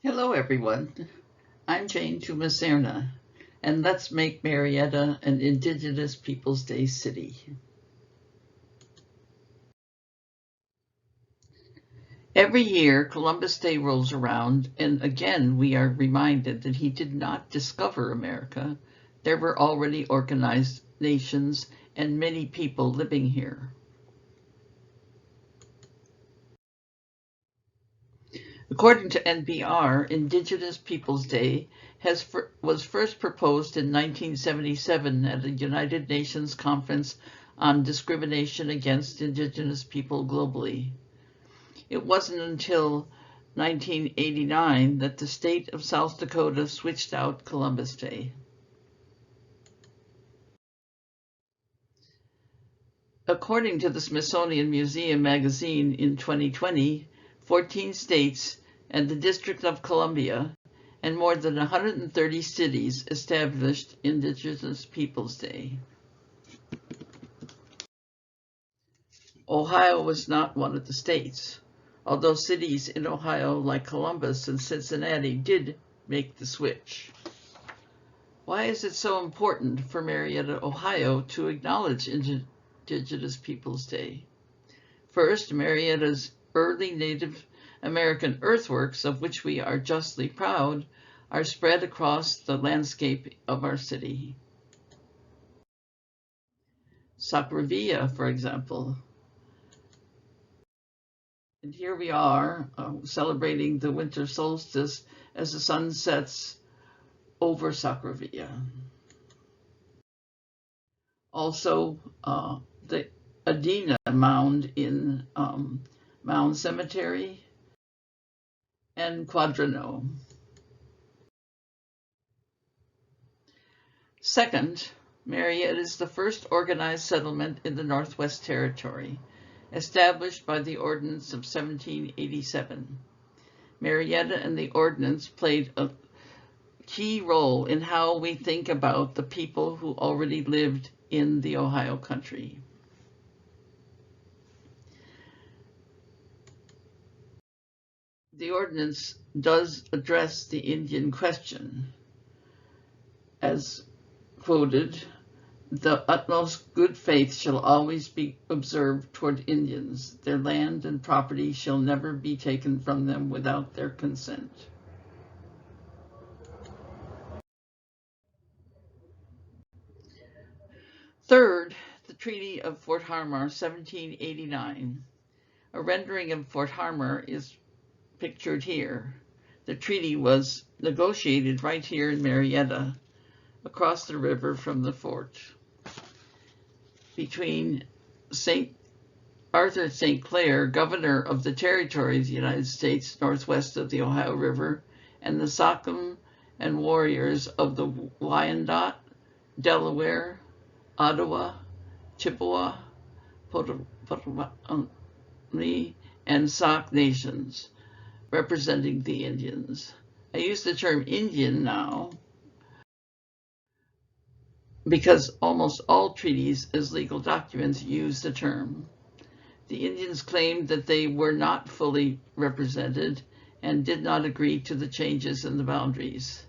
Hello, everyone. I'm Jane Tumas-Serna, and let's make Marietta an Indigenous Peoples Day city. Every year, Columbus Day rolls around, and again we are reminded that he did not discover America. There were already organized nations and many people living here. According to NPR, Indigenous Peoples Day was first proposed in 1977 at a United Nations conference on discrimination against Indigenous people globally. It wasn't until 1989 that the state of South Dakota switched out Columbus Day. According to the Smithsonian Museum magazine in 2020, 14 states and the District of Columbia and more than 130 cities established Indigenous Peoples Day. Ohio was not one of the states, although cities in Ohio like Columbus and Cincinnati did make the switch. Why is it so important for Marietta, Ohio to acknowledge Indigenous Peoples Day? First, Marietta's early Native American earthworks, of which we are justly proud, are spread across the landscape of our city. Sacravilla, for example. And here we are celebrating the winter solstice as the sun sets over Sacravilla. Also, the Adena mound in Mound Cemetery and Quadrano. Second, Marietta is the first organized settlement in the Northwest Territory, established by the Ordinance of 1787. Marietta and the Ordinance played a key role in how we think about the people who already lived in the Ohio country. The ordinance does address the Indian question. As quoted, "The utmost good faith shall always be observed toward Indians. Their land and property shall never be taken from them without their consent." Third, the Treaty of Fort Harmar, 1789. A rendering of Fort Harmar is pictured here. The treaty was negotiated right here in Marietta, across the river from the fort, between Arthur St. Clair, governor of the territory of the United States northwest of the Ohio River, and the Saukam and warriors of the Wyandot, Delaware, Ottawa, Chippewa, Potawatomi, and Sauk nations, representing the Indians. I use the term Indian now because almost all treaties as legal documents use the term. The Indians claimed that they were not fully represented and did not agree to the changes in the boundaries.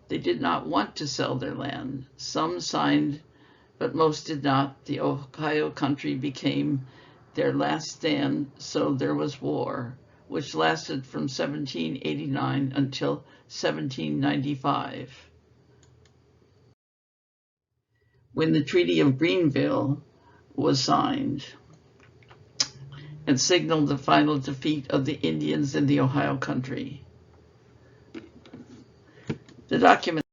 They did not want to sell their land. Some signed, but most did not. The Ohio country became their last stand, so there was war, which lasted from 1789 until 1795. When the Treaty of Greenville was signed and signaled the final defeat of the Indians in the Ohio country. The document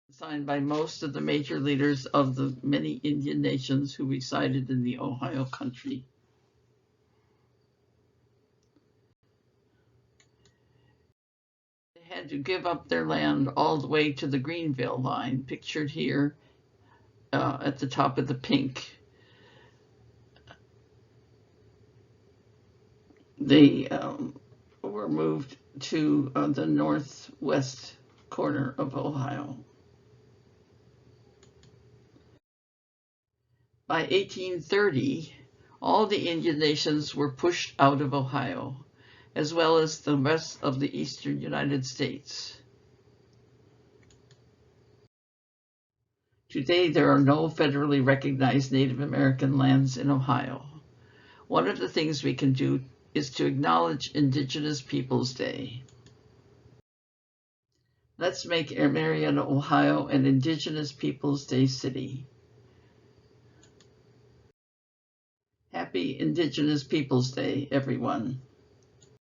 was signed by most of the major leaders of the many Indian nations who resided in the Ohio country. They had to give up their land all the way to the Greenville line, pictured here at the top of the pink. They were moved to the northwest corner of Ohio. By 1830, all the Indian nations were pushed out of Ohio, as well as the rest of the eastern United States. Today, there are no federally recognized Native American lands in Ohio. One of the things we can do is to acknowledge Indigenous Peoples Day. Let's make Marietta, Ohio an Indigenous Peoples Day city. Happy Indigenous Peoples Day, everyone.